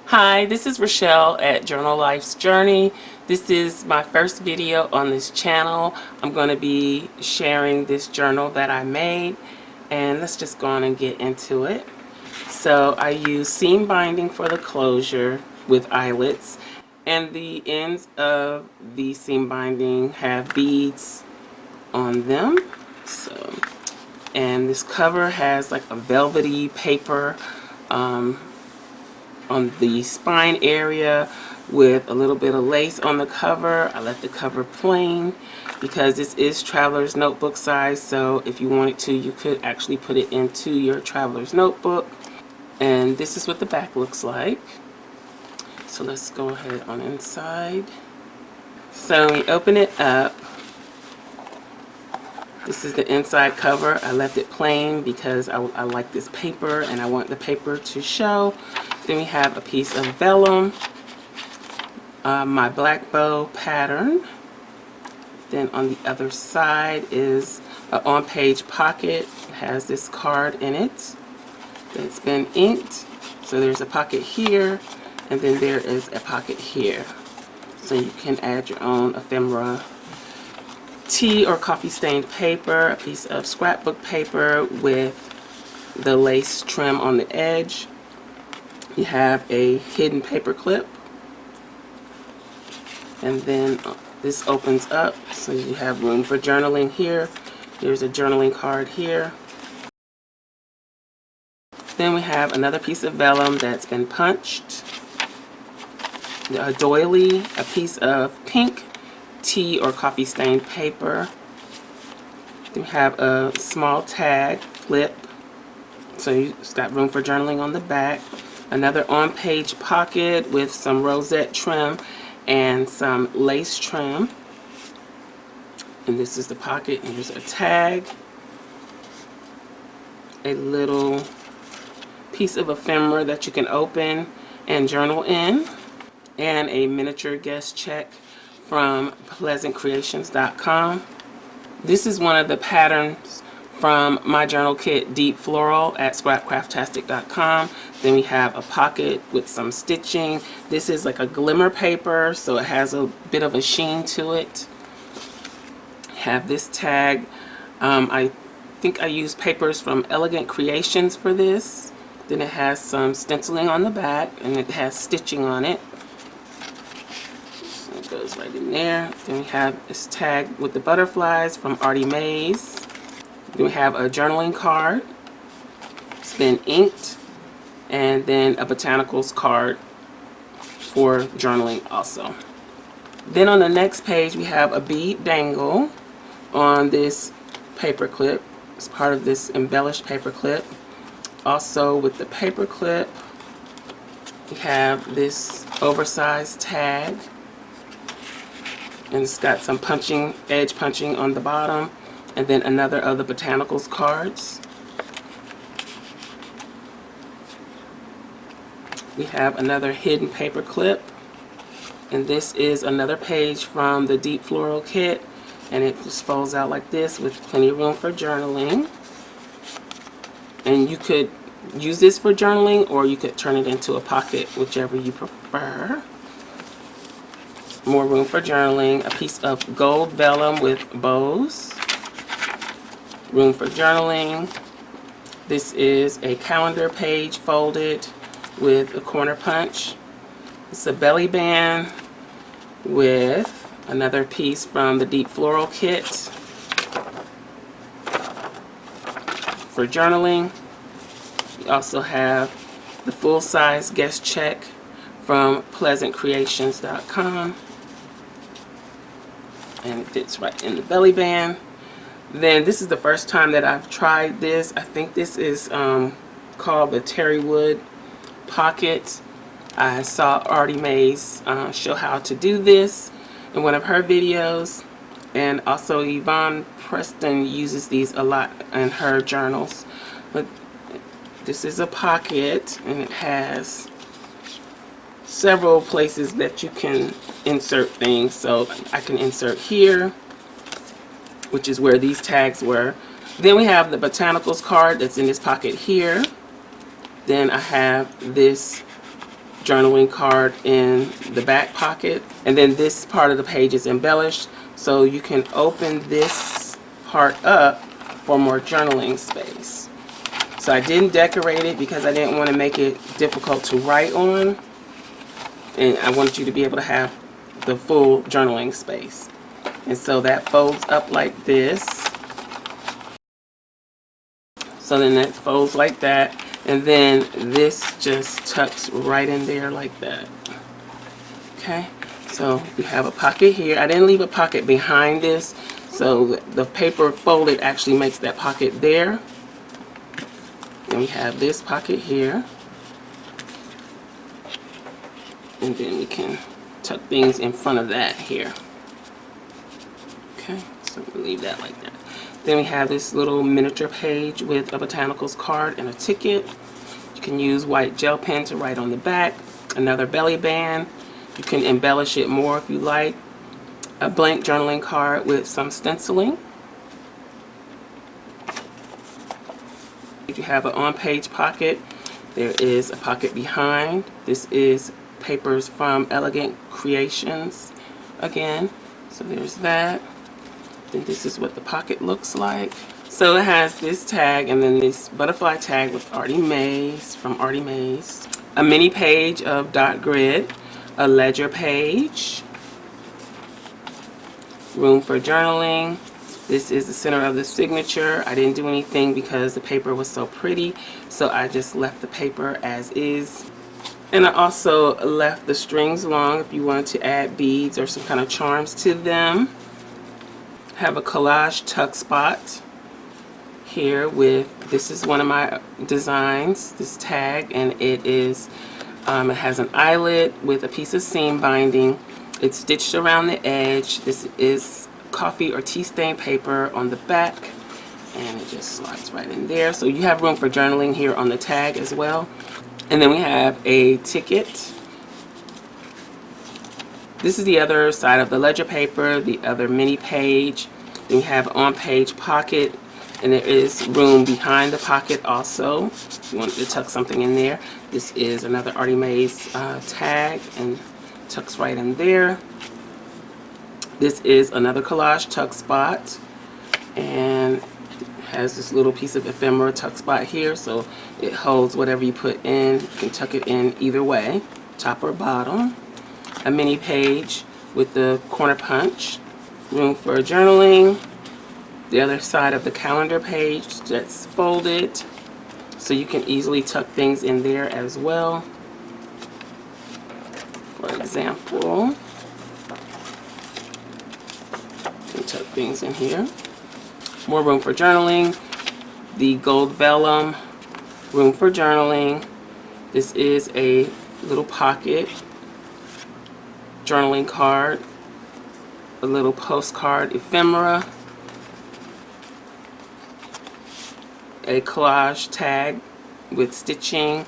Hi, this is Rachelle at Journal Life's Journey. This is my first video on this channel. I'm going to be sharing this journal that I made, and let's just go on and get into it. So I use seam binding for the closure with eyelets, and the ends of the seam binding have beads on them. And this cover has like a velvety paper on the spine area with a little bit of lace on the cover. I left the cover plain because this is traveler's notebook size, so if you wanted to, you could actually put it into your traveler's notebook. And this is what the back looks like. So let's go ahead on inside. So when you open it up, this is the inside cover. I left it plain because I like this paper and I want the paper to show. Then we have a piece of vellum, my black bow pattern. Then on the other side is an on-page pocket. It has this card in it that's been inked. So there's a pocket here, and then there is a pocket here. So you can add your own ephemera, tea or coffee stained paper, a piece of scrapbook paper with the lace trim on the edge. You have a hidden paper clip, and then this opens up so you have room for journaling here. There's a journaling card here. Then we have another piece of vellum that's been punched, a doily, a piece of pink tea or coffee stained paper. Then we have a small tag flip, so you've got room for journaling on the back. Another on-page pocket with some rosette trim and some lace trim. And this is the pocket, and here's a tag, a little piece of ephemera that you can open and journal in, and a miniature guest check from pleasantcreations.com. This is one of the patterns from my journal kit, Deep Floral, at scrapcraftastic.com. Then we have a pocket with some stitching. This is like a glimmer paper, so it has a bit of a sheen to it. Have this tag. I think I used papers from Elegant Creations for this. Then it has some stenciling on the back, and it has stitching on it. So it goes right in there. Then we have this tag with the butterflies from Artie Mays. Then we have a journaling card. It's been inked. And then a botanicals card for journaling also. Then on the next page we have a bead dangle on this paper clip. It's part of this embellished paper clip. Also with the paper clip we have this oversized tag, and it's got some punching, edge punching on the bottom, and then another of the botanicals cards. We have another hidden paper clip, and this is another page from the Deep Floral kit, and it just folds out like this with plenty of room for journaling. And you could use this for journaling, or you could turn it into a pocket, whichever you prefer. More room for journaling. A piece of gold vellum with bows. Room for journaling. This is a calendar page folded with a corner punch. It's a belly band with another piece from the Deep Floral kit for journaling. We also have the full-size guest check from pleasantcreations.com, and it fits right in the belly band. Then this is the first time that I've tried this. I think this is called the Terry Wood pocket. I saw Artie Mays show how to do this in one of her videos, and also Yvonne Preston uses these a lot in her journals. But this is a pocket, and it has several places that you can insert things. So I can insert here, which is where these tags were. Then we have the botanicals card that's in this pocket here. Then I have this journaling card in the back pocket. And then this part of the page is embellished, so you can open this part up for more journaling space. So I didn't decorate it because I didn't want to make it difficult to write on, and I wanted you to be able to have the full journaling space. And so that folds up like this. So then that folds like that, and then this just tucks right in there like that. Okay, so you have a pocket here. I didn't leave a pocket behind this, so the paper folded actually makes that pocket there. And we have this pocket here, and then we can tuck things in front of that here. Okay, so we'll leave that like that. Then we have this little miniature page with a botanicals card and a ticket. You can use white gel pen to write on the back. Another belly band. You can embellish it more if you like. A blank journaling card with some stenciling. If you have an on-page pocket, there is a pocket behind. This is papers from Elegant Creations again. So there's that. Then this is what the pocket looks like. So it has this tag and then this butterfly tag with Artie Mays from Artie Mays. A mini page of dot grid, a ledger page, room for journaling. This is the center of the signature. I didn't do anything because the paper was so pretty, so I just left the paper as is. And I also left the strings long if you wanted to add beads or some kind of charms to them. Have a collage tuck spot here with, this is one of my designs, this tag, and it is, it has an eyelet with a piece of seam binding. It's stitched around the edge. This is coffee or tea stain paper on the back, and it just slides right in there. So you have room for journaling here on the tag as well. And then we have a ticket. This is the other side of the ledger paper, the other mini page. Then we have on-page pocket, and there is room behind the pocket also if you wanted to tuck something in there. This is another Artie Mays tag, and tucks right in there. This is another collage tuck spot, and has this little piece of ephemera tuck spot here, so it holds whatever you put in. You can tuck it in either way, top or bottom. A mini page with the corner punch, room for journaling. The other side of the calendar page that's folded, so you can easily tuck things in there as well. For example, you can tuck things in here. More room for journaling. The gold vellum, room for journaling. This is a little pocket journaling card, a little postcard ephemera, a collage tag with stitching,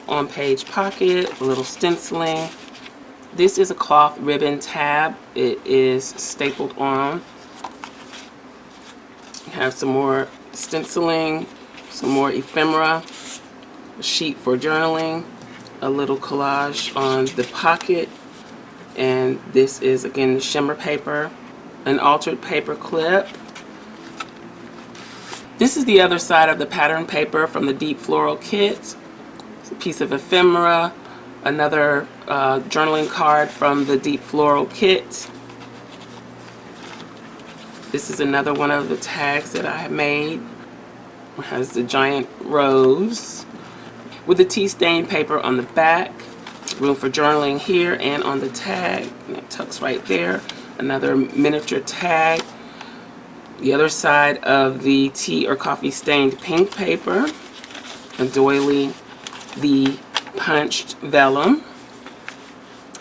on-page pocket, a little stenciling. This is a cloth ribbon tab. It is stapled on. You have some more stenciling, some more ephemera, a sheet for journaling, a little collage on the pocket, and this is again the shimmer paper, an altered paper clip. This is the other side of the pattern paper from the Deep Floral Kit. It's a piece of ephemera, another journaling card from the Deep Floral Kit. This is another one of the tags that I have made. It has the giant rose with the tea stain paper on the back. Room for journaling here and on the tag, and it tucks right there. Another miniature tag. The other side of the tea or coffee stained pink paper, a doily, the punched vellum.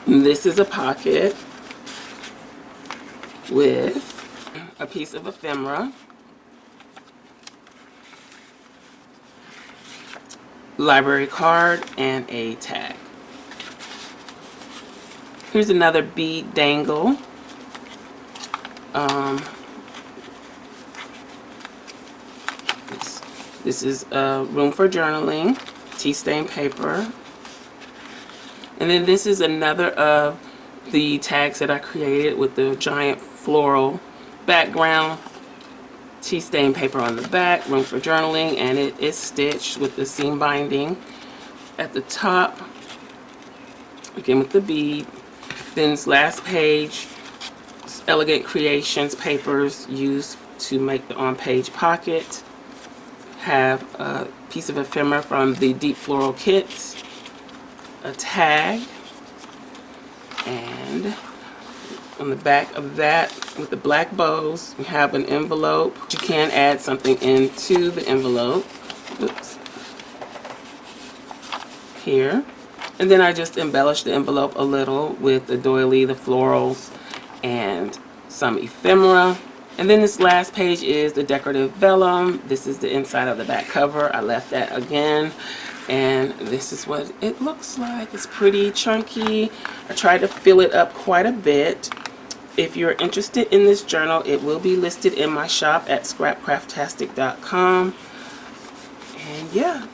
And this is a pocket with a piece of ephemera, library card, and a tag. Here's another bead dangle. This is room for journaling, tea stain paper, And then this is another of the tags that I created with the giant floral background. Tea stain paper on the back, room for journaling, and it is stitched with the seam binding at the top, again with the bead. Then this last page, Elegant Creations papers used to make the on-page pocket. Have a piece of ephemera from the Deep Floral Kits, a tag, and on the back of that with the black bows you have an envelope. You can add something into the envelope. Oops. Here. And then I just embellished the envelope a little with the doily, the florals, and some ephemera. And then this last page is the decorative vellum. This is the inside of the back cover. I left that again. And this is what it looks like. It's pretty chunky. I tried to fill it up quite a bit. If you're interested in this journal, it will be listed in my shop at scrapcraftastic.com. And yeah,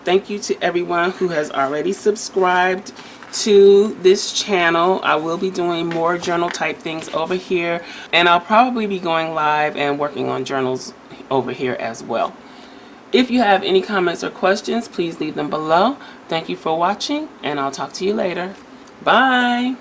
thank you to everyone who has already subscribed to this channel. I will be doing more journal type things over here, and I'll probably be going live and working on journals over here as well. If you have any comments or questions, please leave them below. Thank you for watching, and I'll talk to you later. Bye.